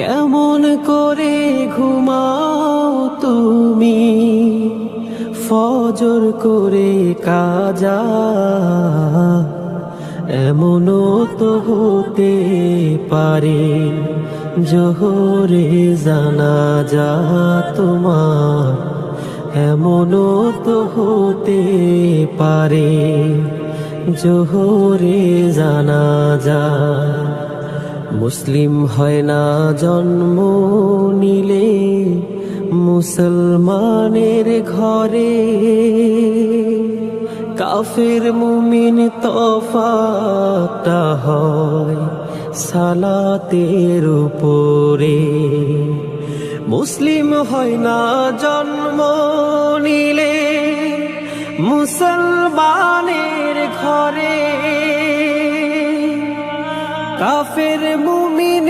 কেমন করে ঘুমাও তুমি ফজর করে কাজা, এমনও তো হতে পারে জোহরে জানাজা তোমার, এমনও তো হতে পারে জোহরে জানাজা। মুসলিম হয় না জন্ম নিলে মুসলমানের ঘরে, কাফের মুমিন তফাতটা হয় সালাতের উপরে। মুসলিম হয় না জন্ম নিলে মুসলমানের ঘরে, কাফের মুমিন